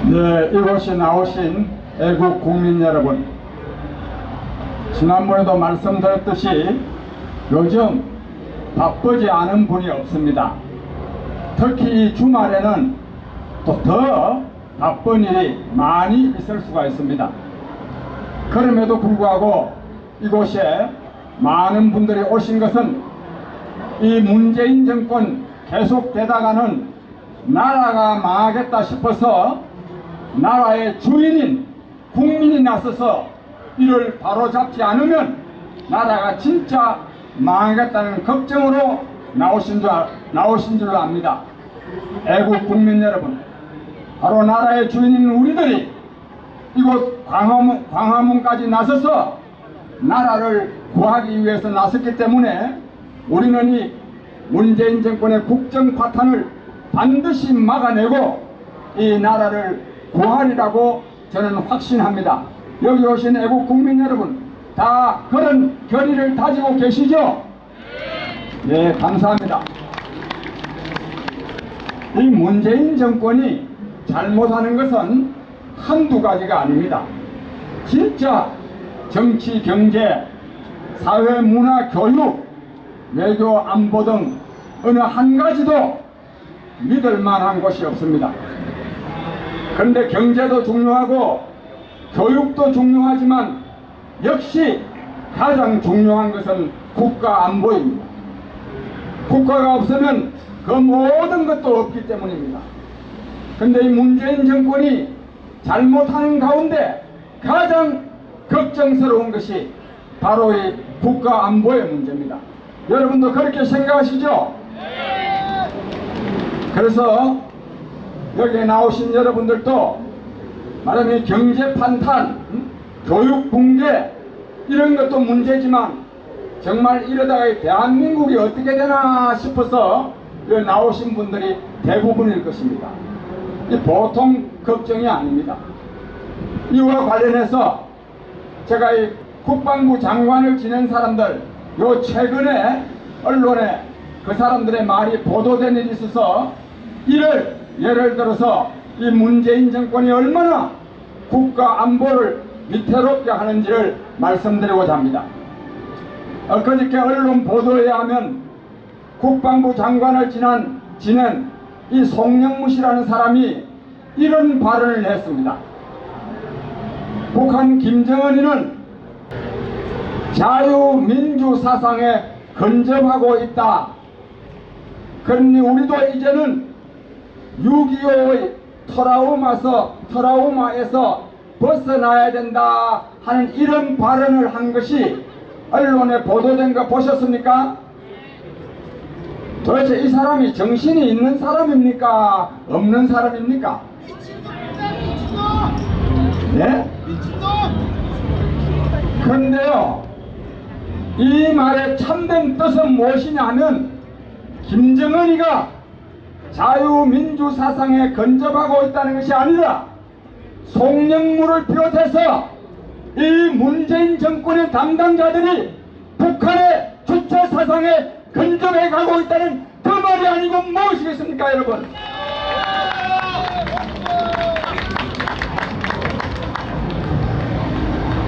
네, 이곳에 나오신 애국 국민 여러분, 지난번에도 말씀드렸듯이 요즘 바쁘지 않은 분이 없습니다. 특히 이 주말에는 또 더 바쁜 일이 많이 있을 수가 있습니다. 그럼에도 불구하고 이곳에 많은 분들이 오신 것은 이 문재인 정권 계속되다가는 나라가 망하겠다 싶어서 나라의 주인인 국민이 나서서 이를 바로잡지 않으면 나라가 진짜 망하겠다는 걱정으로 나오신 줄 압니다. 애국 국민 여러분, 바로 나라의 주인인 우리들이 이곳 광화문까지 나서서 나라를 구하기 위해서 나섰기 때문에 우리는 이 문재인 정권의 국정 파탄을 반드시 막아내고 이 나라를 구하리라고 저는 확신합니다. 여기 오신 애국 국민 여러분, 다 그런 결의를 다지고 계시죠? 네, 감사합니다. 이 문재인 정권이 잘못하는 것은 한두 가지가 아닙니다. 진짜 정치, 경제, 사회, 문화, 교육, 외교, 안보 등 어느 한 가지도 믿을 만한 것이 없습니다. 그런데 경제도 중요하고 교육도 중요하지만 역시 가장 중요한 것은 국가 안보입니다. 국가가 없으면 그 모든 것도 없기 때문입니다. 그런데 이 문재인 정권이 잘못하는 가운데 가장 걱정스러운 것이 바로 이 국가 안보의 문제입니다. 여러분도 그렇게 생각하시죠? 그래서 여기에 나오신 여러분들도 말하면 경제 판탄, 교육 붕괴 이런 것도 문제지만 정말 이러다가 대한민국이 어떻게 되나 싶어서 여기 나오신 분들이 대부분일 것입니다. 이 보통 걱정이 아닙니다. 이와 관련해서 제가 이 국방부 장관을 지낸 사람들, 요 최근에 언론에 그 사람들의 말이 보도된 일이 있어서 이를 예를 들어서 이 문재인 정권이 얼마나 국가 안보를 위태롭게 하는지를 말씀드리고자 합니다. 엊그저께 언론 보도에 의하면 국방부 장관을 지낸 이 송영무 씨라는 사람이 이런 발언을 했습니다. 북한 김정은이는 자유민주 사상에 근접하고 있다. 그러니 우리도 이제는 6.25의 트라우마에서 벗어나야 된다 하는 이런 발언을 한 것이 언론에 보도된 거 보셨습니까? 도대체 이 사람이 정신이 있는 사람입니까? 없는 사람입니까? 네? 그런데요, 이 말의 참된 뜻은 무엇이냐 하면 김정은이가 자유민주 사상에 근접하고 있다는 것이 아니라 송영무를 비롯해서 이 문재인 정권의 담당자들이 북한의 주체 사상에 근접해 가고 있다는 그 말이 아니고 무엇이겠습니까, 여러분?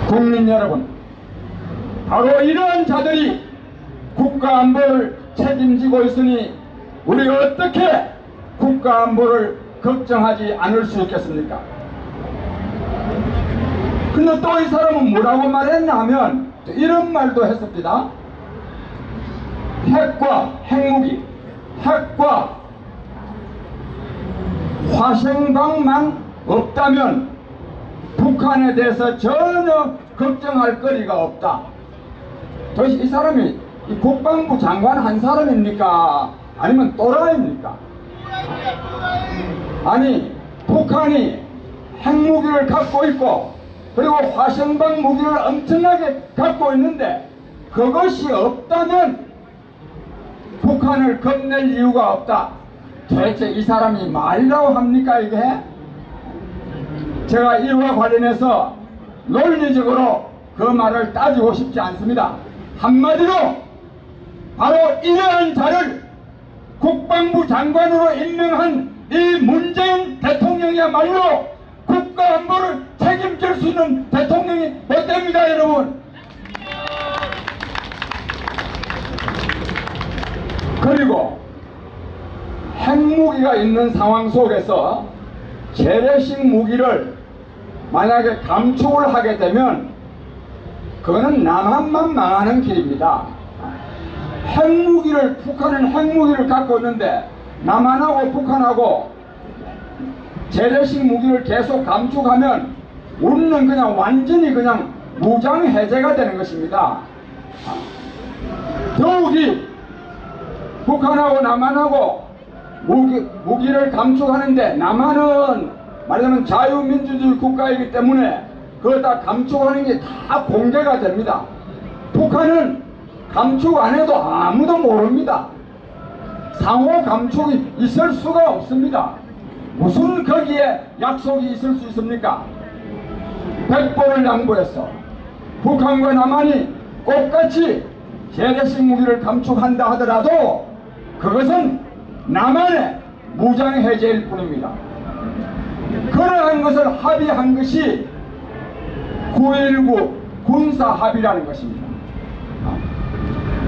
국민 여러분, 바로 이러한 자들이 국가 안보를 책임지고 있으니 우리가 어떻게 국가 안보를 걱정하지 않을 수 있겠습니까? 근데 또 이 사람은 뭐라고 말했나 하면 이런 말도 했습니다. 핵과 핵무기, 핵과 화생방만 없다면 북한에 대해서 전혀 걱정할 거리가 없다. 도대체 이 사람이 이 국방부 장관 한 사람입니까? 아니면 또라이입니까? 아니, 북한이 핵무기를 갖고 있고 그리고 화생방 무기를 엄청나게 갖고 있는데 그것이 없다면 북한을 겁낼 이유가 없다. 도대체 이 사람이 말이라고 합니까, 이게? 제가 이와 관련해서 논리적으로 그 말을 따지고 싶지 않습니다. 한마디로 바로 이러한 자를 국방부 장관으로 임명한 이 문재인 대통령이야말로 국가 안보를 책임질 수 있는 대통령이 못 됩니다, 여러분. 그리고 핵무기가 있는 상황 속에서 재래식 무기를 만약에 감축을 하게 되면 그거는 남한만 망하는 길입니다. 북한은 핵무기를 갖고 있는데 남한하고 북한하고 재래식 무기를 계속 감축하면 우리는 그냥 완전히 그냥 무장해제가 되는 것입니다. 더욱이 북한하고 남한하고 무기를 감축하는데 남한은 말하자면 자유민주주의 국가이기 때문에 그걸 다 감축하는 게 다 공개가 됩니다. 북한은 감축 안 해도 아무도 모릅니다. 상호 감축이 있을 수가 없습니다. 무슨 거기에 약속이 있을 수 있습니까? 백보를 양보해서 북한과 남한이 똑같이 재래식 무기를 감축한다 하더라도 그것은 남한의 무장해제일 뿐입니다. 그러한 것을 합의한 것이 9.19 군사합의라는 것입니다.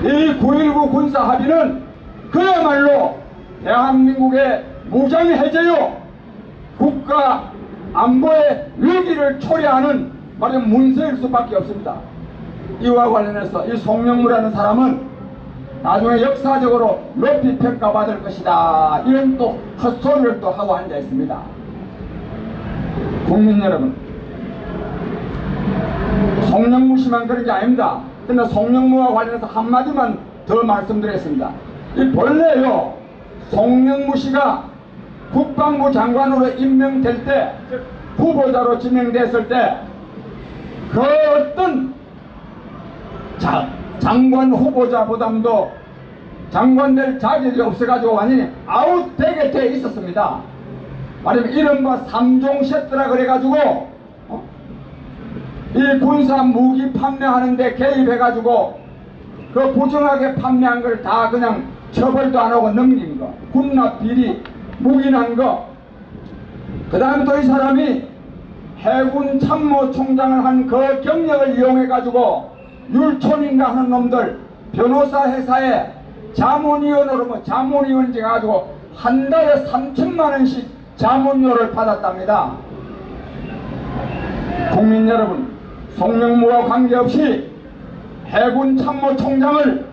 이 9.19 군사합의는 그야말로 대한민국의 무장해제요 국가 안보의 위기를 초래하는 말하자면 문서일 수밖에 없습니다. 이와 관련해서 이 송영무라는 사람은 나중에 역사적으로 높이 평가받을 것이다, 이런 또 헛소리를 또 하고 앉아 있습니다. 국민 여러분, 송영무 씨만 그런 게 아닙니다. 근데 송영무와 관련해서 한마디만 더 말씀드리겠습니다. 이 본래요 송영무 씨가 국방부 장관으로 임명될 때, 후보자로 지명됐을 때 그 어떤 장관 후보자보담도 장관될 자격이 없어가지고 완전히 아웃되게 돼 있었습니다. 말하자면 이른바 3종 세트라 그래가지고 이 군사 무기 판매하는데 개입해가지고 그 부정하게 판매한 걸 다 그냥 처벌도 안 하고 넘긴 거, 군납 비리 묵인한 거, 그 다음 또 이 사람이 해군 참모총장을 한 그 경력을 이용해가지고 율촌인가 하는 놈들 변호사 회사에 자문위원으로 자문위원직 해가지고 한 달에 3천만 원씩 자문료를 받았답니다. 국민 여러분, 송영무와 관계없이 해군 참모총장을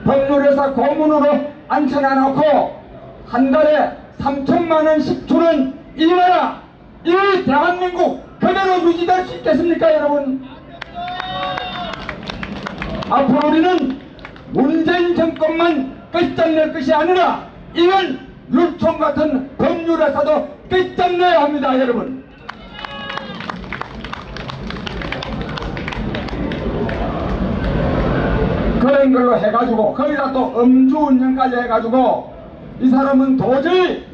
법률회사 고문으로 앉혀놔놓고 한 달에 3천만 원씩 주는 이 나라, 이 대한민국 그대로 유지될 수 있겠습니까, 여러분? 앞으로 우리는 문재인 정권만 끝장낼 것이 아니라 이런 율촌 같은 법률회사도 끝장내야 합니다, 여러분. 그런 걸로 해가지고 거기다 또 음주운전까지 해가지고 이 사람은 도저히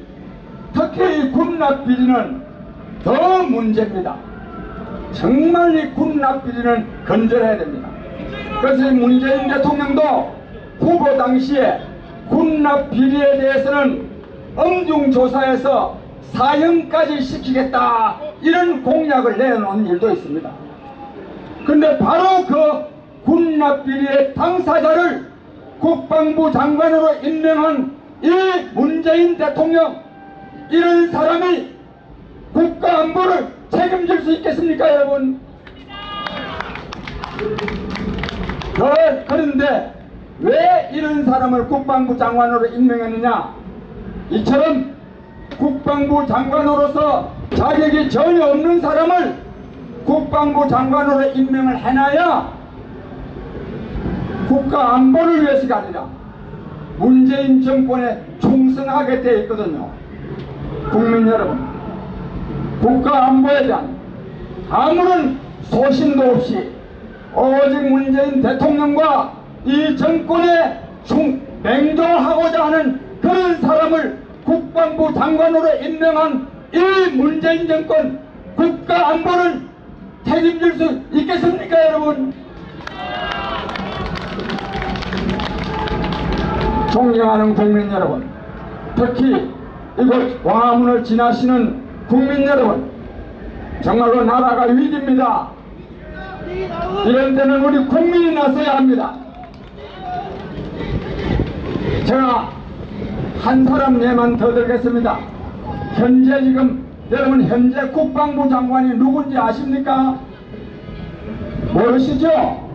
특히 이 군납비리는 더 문제입니다. 정말 이 군납비리는 건절해야 됩니다. 그래서 문재인 대통령도 후보 당시에 군납비리에 대해서는 엄중조사해서 사형까지 시키겠다, 이런 공약을 내놓은 일도 있습니다. 근데 바로 그 군납비리의 당사자를 국방부 장관으로 임명한 이 문재인 대통령, 이런 사람이 국가 안보를 책임질 수 있겠습니까, 여러분? 그런데 왜 이런 사람을 국방부 장관으로 임명했느냐? 이처럼 국방부 장관으로서 자격이 전혀 없는 사람을 국방부 장관으로 임명을 해놔야 국가 안보를 위해서가 아니라 문재인 정권에 충성하게 되어 있거든요. 국민 여러분, 국가 안보에 대한 아무런 소신도 없이 오직 문재인 대통령과 이 정권에 맹종하고자 하는 그런 사람을 국방부 장관으로 임명한 이 문재인 정권, 국가 안보를 책임질 수 있겠습니까, 여러분? 존경하는 국민 여러분, 특히 이곳 광화문을 지나시는 국민 여러분, 정말로 나라가 위기입니다. 이런 때는 우리 국민이 나서야 합니다. 제가 한 사람 예만 더 들겠습니다. 현재 지금 여러분 현재 국방부 장관이 누군지 아십니까? 모르시죠?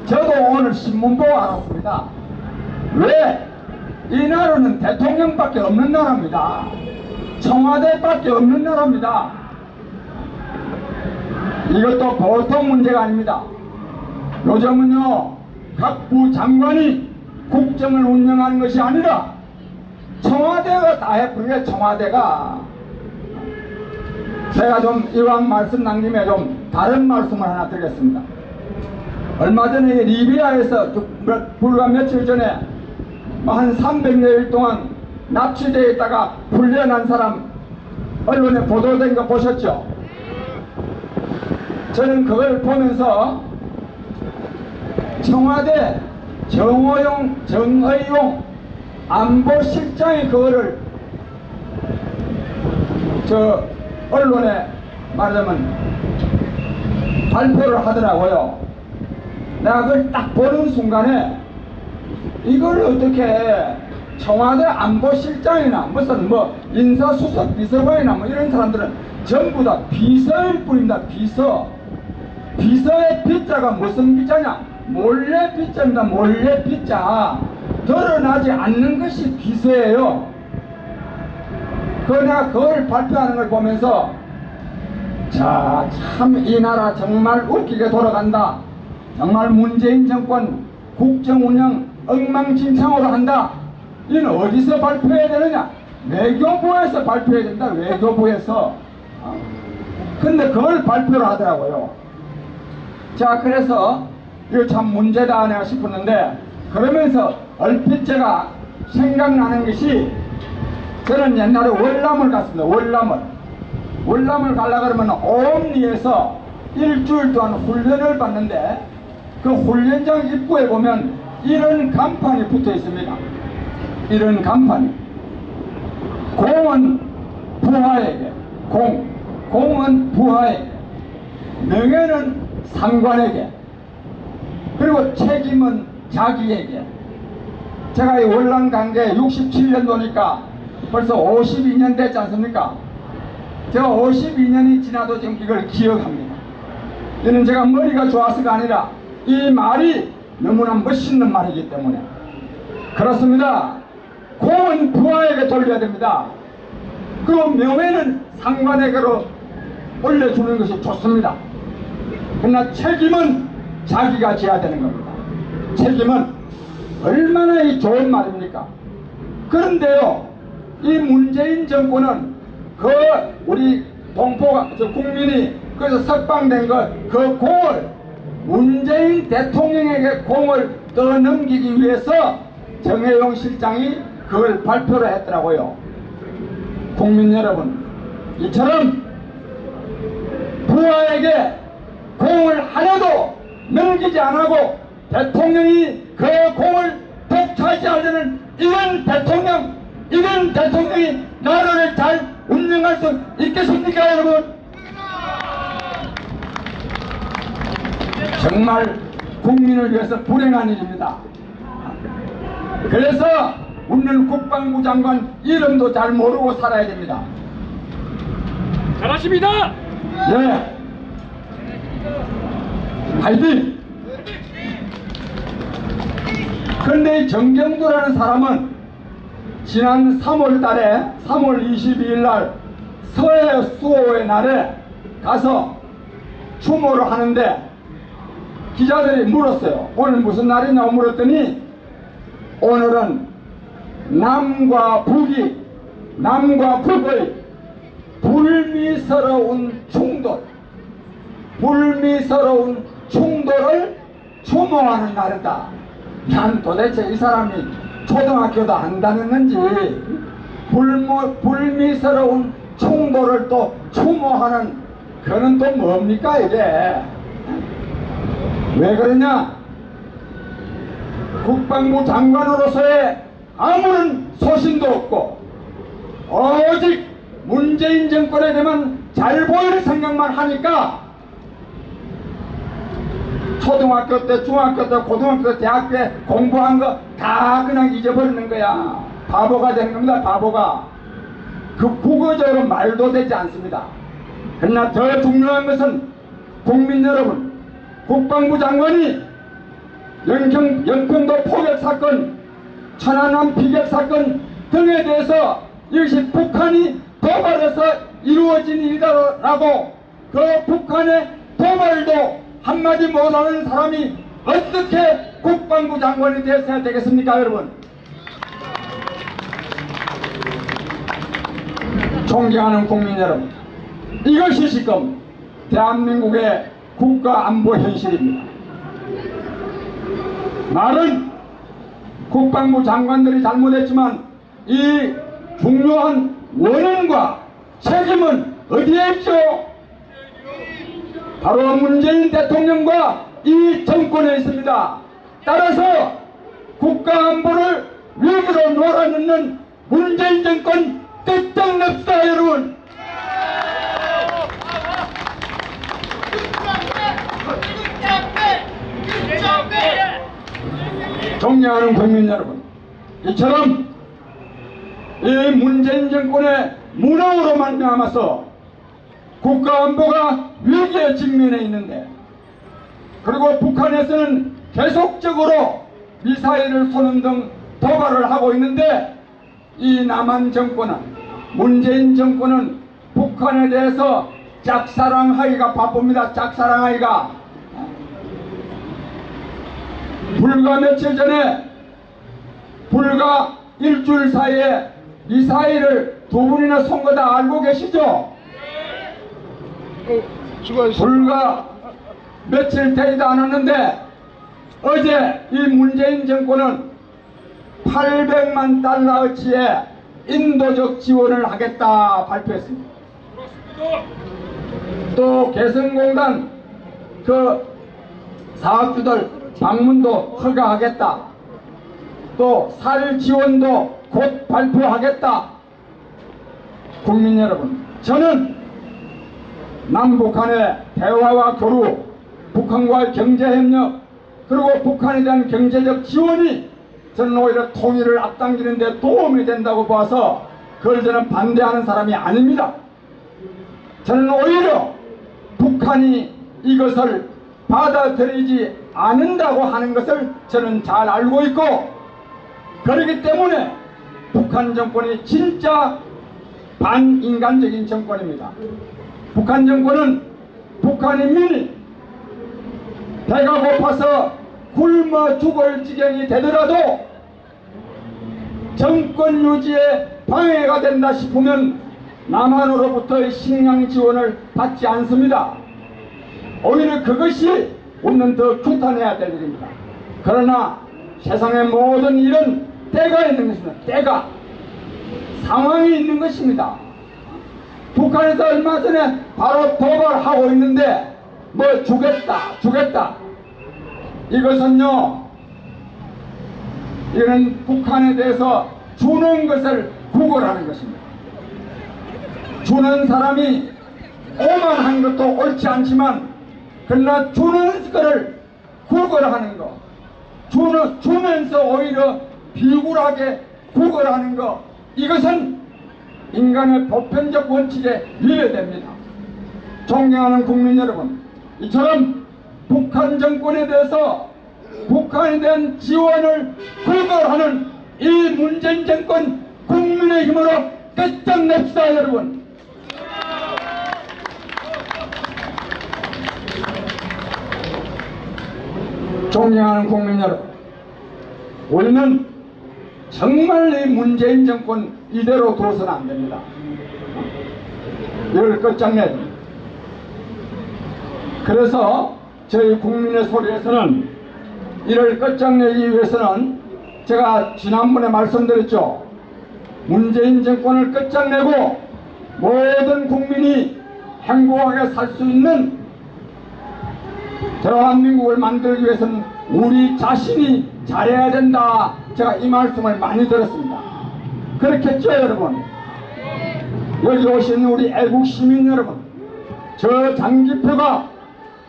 저도 오늘 신문 보고 알았습니다. 왜? 이 나라는 대통령밖에 없는 나라입니다. 청와대밖에 없는 나라입니다. 이것도 보통 문제가 아닙니다. 요즘은요 각 부 장관이 국정을 운영하는 것이 아니라 청와대가 다 해버리게. 청와대가 제가 좀 이왕 말씀 남김에 좀 다른 말씀을 하나 드리겠습니다. 얼마 전에 리비아에서 불과 며칠 전에 한 300여일 동안 납치되어 있다가 풀려난 사람 언론에 보도된 거 보셨죠? 저는 그걸 보면서 청와대 정의용 안보실장이 그거를 언론에 말하자면 발표를 하더라고요. 내가 그걸 딱 보는 순간에 이걸 어떻게 청와대 안보실장이나 무슨 인사수석 비서관이나 이런 사람들은 전부 다 비서일 뿐입니다. 비서의 비자가 무슨 비자냐? 몰래 비자입니다. 몰래 비자. 드러나지 않는 것이 비서예요. 내가 그걸 발표하는 걸 보면서 자, 참 이 나라 정말 웃기게 돌아간다. 정말 문재인 정권 국정 운영 엉망진창으로 한다. 이는 어디서 발표해야 되느냐? 외교부에서 발표해야 된다. 외교부에서. 근데 그걸 발표를 하더라고요. 자, 그래서 이거 참 문제다 내가 싶었는데, 그러면서 얼핏 제가 생각나는 것이, 저는 옛날에 월남을 갔습니다. 월남을 가려고 그러면 옴니에서 일주일 동안 훈련을 받는데, 그 훈련장 입구에 보면 이런 간판이 붙어 있습니다. 이런 간판이. 공은 부하에게, 공은 부하에게, 명예는 상관에게, 그리고 책임은 자기에게. 제가 이 월남 간 게 67년도니까 벌써 52년 됐지 않습니까? 제가 52년이 지나도 지금 이걸 기억합니다. 이는 제가 머리가 좋아서가 아니라 이 말이 너무나 멋있는 말이기 때문에 그렇습니다. 공은 부하에게 돌려야 됩니다. 그리고 명예는 상관에게로 올려주는 것이 좋습니다. 그러나 책임은 자기가 져야 되는 겁니다. 책임은 얼마나 이 좋은 말입니까? 그런데요, 이 문재인 정권은 우리 동포가 국민이 그래서 석방된 그 공을 문재인 대통령에게 공을 떠넘기기 위해서 정의용 실장이 그걸 발표를 했더라고요. 국민 여러분, 이처럼 부하에게 공을 하나도 넘기지 않고 대통령이 그 공을 독차지하려는 이런 대통령이 나라를 잘 운영할 수 있겠습니까, 여러분? 정말 국민을 위해서 불행한 일입니다. 그래서 우리는 국방부 장관 이름도 잘 모르고 살아야 됩니다. 잘하십니다. 예. 화이팅! 그런데 이 정경두라는 사람은 지난 3월 달에 3월 22일 날 서해 수호의 날에 가서 추모를 하는데 기자들이 물었어요. 오늘 무슨 날이냐고 물었더니 오늘은 남과 북의 불미스러운 충돌을 추모하는 날이다. 난 도대체 이 사람이 초등학교도 안 다녔는지 불미스러운 충돌을 또 추모하는 그는 또 뭡니까 이게? 왜 그러냐? 국방부 장관으로서의 아무런 소신도 없고 오직 문재인 정권에 대한 잘 보일 생각만 하니까 초등학교 때, 중학교 때, 고등학교 때, 대학 때 공부한 거 다 그냥 잊어버리는 거야. 바보가 되는 겁니다. 바보가. 그 국어적으로 말도 되지 않습니다. 그러나 더 중요한 것은 국민 여러분, 국방부 장관이 연평도 포격 사건, 천안함 피격 사건 등에 대해서 이것이 북한이 도발해서 이루어진 일이라고, 그 북한의 도발도 한마디 못하는 사람이 어떻게 국방부 장관이 되어야 되겠습니까, 여러분? 존경하는 국민 여러분, 이것이 지금 대한민국의 국가 안보 현실입니다. 말은 국방부 장관들이 잘못했지만 이 중요한 원인과 책임은 어디에 있죠? 바로 문재인 대통령과 이 정권에 있습니다. 따라서 국가 안보를 위기로 몰아넣는 문재인 정권 끝장납시다, 여러분. 존경하는 국민 여러분, 이처럼 이 문재인 정권의 무능으로 말미암아서 국가안보가 위기에 직면해 있는데, 그리고 북한에서는 계속적으로 미사일을 쏘는 등 도발을 하고 있는데, 이 남한 정권은, 문재인 정권은 북한에 대해서 짝사랑하기가 바쁩니다. 짝사랑하기가. 불과 며칠 전에, 불과 일주일 사이에 미사일을 2분이나 쏜 거 다 알고 계시죠? 불과 며칠 되지도 않았는데 어제 이 문재인 정권은 800만 달러어치의 인도적 지원을 하겠다 발표했습니다. 또 개성공단 그 사업주들 방문도 허가하겠다. 또 살 지원도 곧 발표하겠다. 국민 여러분, 저는 남북한의 대화와 교류, 북한과의 경제협력, 그리고 북한에 대한 경제적 지원이 저는 오히려 통일을 앞당기는 데 도움이 된다고 봐서 그걸 저는 반대하는 사람이 아닙니다. 저는 오히려 북한이 이것을 받아들이지 않는다고 하는 것을 저는 잘 알고 있고, 그렇기 때문에 북한 정권이 진짜 반인간적인 정권입니다. 북한 정권은 북한 인민이 배가 고파서 굶어 죽을 지경이 되더라도 정권 유지에 방해가 된다 싶으면 남한으로부터의 식량 지원을 받지 않습니다. 오히려 그것이 우리는 더 규탄해야 될 일입니다. 그러나 세상의 모든 일은 때가 있는 것입니다. 때가. 상황이 있는 것입니다. 북한에서 얼마 전에 바로 도발하고 있는데 뭐 주겠다. 이것은요, 이건 북한에 대해서 주는 것을 구걸하는 것입니다. 주는 사람이 오만한 것도 옳지 않지만, 그러나 주는 것을 구걸하는 것, 주면서 오히려 비굴하게 구걸하는 것, 이것은 인간의 보편적 원칙에 위배됩니다. 존경하는 국민 여러분, 이처럼 북한 정권에 대해서 북한에 대한 지원을 구걸하는 이 문재인 정권 국민의 힘으로 끝장냅시다, 여러분. 존경하는 국민 여러분, 우리는 정말 이 문재인 정권 이대로 둬서는 안 됩니다. 이걸 끝장내야 됩니다. 그래서 저희 국민의 소리에서는 이를 끝장내기 위해서는 제가 지난번에 말씀드렸죠. 문재인 정권을 끝장내고 모든 국민이 행복하게 살 수 있는 대한민국을 만들기 위해서는 우리 자신이 잘해야 된다. 제가 이 말씀을 많이 들었습니다. 그렇겠죠, 여러분? 여기 오신 우리 애국 시민 여러분, 저 장기표가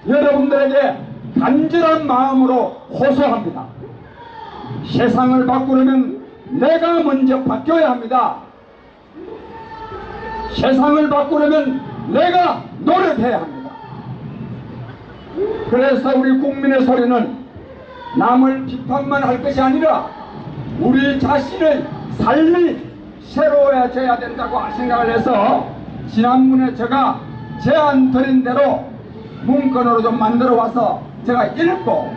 여러분들에게 간절한 마음으로 호소합니다. 세상을 바꾸려면 내가 먼저 바뀌어야 합니다. 세상을 바꾸려면 내가 노력해야 합니다. 그래서 우리 국민의 소리는 남을 비판만 할 것이 아니라 우리 자신의 삶이 새로워져야 된다고 생각을 해서 지난번에 제가 제안 드린 대로 문건으로 좀 만들어 와서 제가 읽고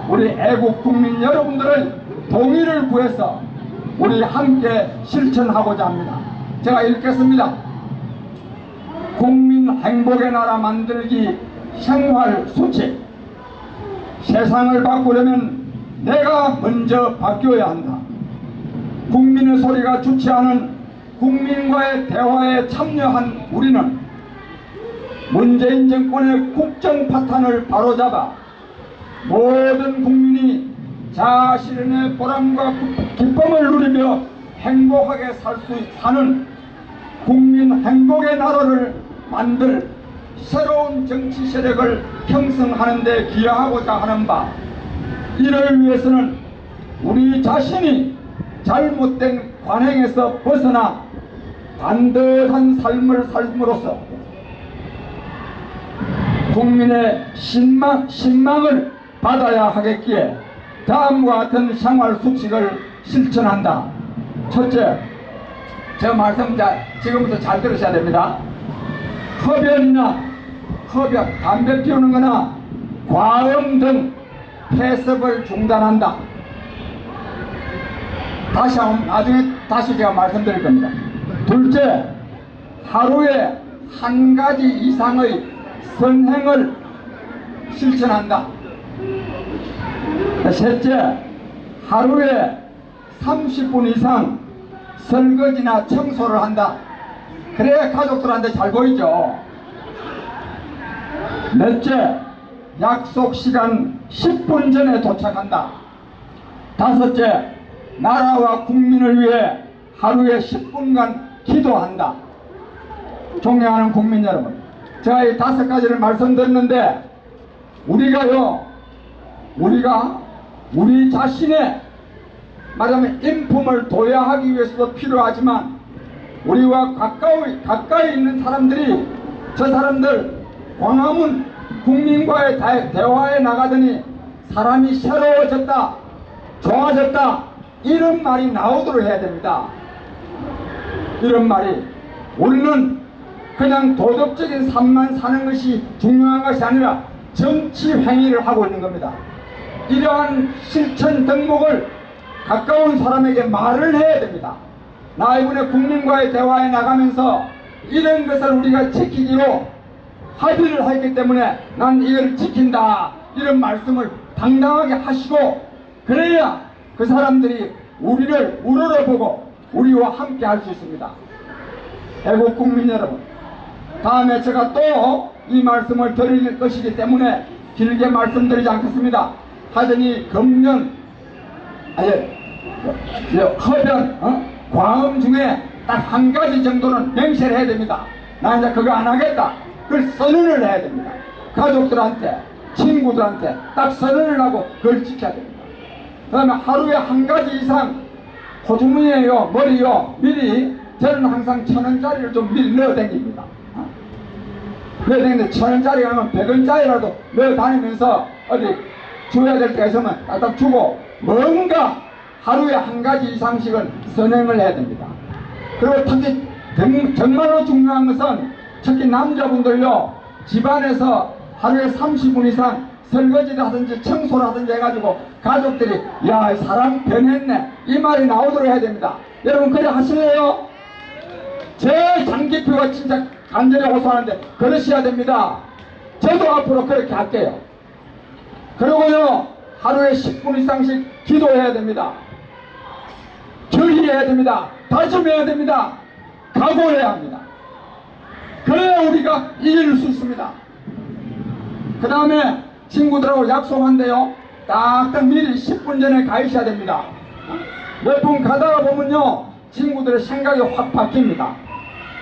우리 애국 국민 여러분들의 동의를 구해서 우리 함께 실천하고자 합니다. 제가 읽겠습니다. 국민 행복의 나라 만들기 생활 수칙. 세상을 바꾸려면 내가 먼저 바뀌어야 한다. 국민의 소리가 주체하는 국민과의 대화에 참여한 우리는 문재인 정권의 국정 파탄을 바로잡아 모든 국민이 자신의 보람과 기쁨을 누리며 행복하게 사는 국민 행복의 나라를 만들 새로운 정치 세력을 형성하는 데 기여하고자 하는 바, 이를 위해서는 우리 자신이 잘못된 관행에서 벗어나 반듯한 삶을 삶으로써 국민의 신망을 받아야 하겠기에 다음과 같은 생활 수칙을 실천한다. 첫째, 저 말씀 지금부터 잘 들으셔야 됩니다. 흡연, 담배 피우는 거나 과음 등 폐습을 중단한다. 나중에 다시 제가 말씀드릴 겁니다. 둘째, 하루에 한 가지 이상의 선행을 실천한다. 셋째, 하루에 30분 이상 설거지나 청소를 한다. 그래야 가족들한테 잘 보이죠. 넷째, 약속 시간 10분 전에 도착한다. 다섯째, 나라와 국민을 위해 하루에 10분간 기도한다. 존경하는 국민 여러분, 제가 이 5가지를 말씀드렸는데 우리가 우리 자신의 말하자면 인품을 도야하기 위해서도 필요하지만 우리와 가까이 있는 사람들이 저 사람들 광화문 국민과의 대화에 나가더니 사람이 새로워졌다, 좋아졌다, 이런 말이 나오도록 해야 됩니다. 이런 말이, 우리는 그냥 도덕적인 삶만 사는 것이 중요한 것이 아니라 정치 행위를 하고 있는 겁니다. 이러한 실천 덕목을 가까운 사람에게 말을 해야 됩니다. 나 이번에 국민과의 대화에 나가면서 이런 것을 우리가 지키기로 합의를 했기 때문에 난 이걸 지킨다, 이런 말씀을 당당하게 하시고, 그래야 그 사람들이 우리를 우러러보고 우리와 함께 할 수 있습니다. 애국 국민 여러분, 다음에 제가 또 이 말씀을 드릴 것이기 때문에 길게 말씀드리지 않겠습니다. 하더니 금년 흡연, 과음 중에 딱 한 가지 정도는 명시를 해야 됩니다. 나 이제 그거 안 하겠다, 그걸 선언을 해야 됩니다. 가족들한테, 친구들한테 딱 선언을 하고 그걸 지켜야 됩니다. 그 다음에 하루에 한 가지 이상 호주머니에요, 머리요, 미리 저는 항상 1,000원짜리를 좀 미리 넣어 댕깁니다. 넣어 댕기는데 1,000원짜리 하면 100원짜리라도 넣어 다니면서 어디 줘야 될 때가 있으면 딱 주고, 뭔가 하루에 한 가지 이상씩은 선행을 해야 됩니다. 그리고 특히 정말로 중요한 것은 특히 남자분들요, 집안에서 하루에 30분 이상 설거지를 하든지 청소를 하든지 해가지고 가족들이 야, 사람 변했네, 이 말이 나오도록 해야 됩니다. 여러분 그래 하실래요? 제 장기표가 진짜 간절히 호소하는데 그러셔야 됩니다. 저도 앞으로 그렇게 할게요. 그리고요, 하루에 10분 이상씩 기도해야 됩니다. 절의해야 됩니다. 다짐해야 됩니다. 각오해야 합니다. 그래야 우리가 이길 수 있습니다. 그 다음에 친구들하고 약속한대요. 딱딱 미리 10분 전에 가 있어야 됩니다. 몇 분 가다가 보면요, 친구들의 생각이 확 바뀝니다.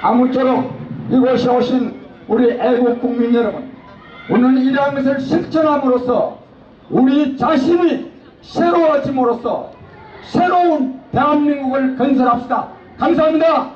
아무쪼록 이곳에 오신 우리 애국 국민 여러분, 오늘 이러한 것을 실천함으로써 우리 자신이 새로워짐으로써 새로운 대한민국을 건설합시다. 감사합니다.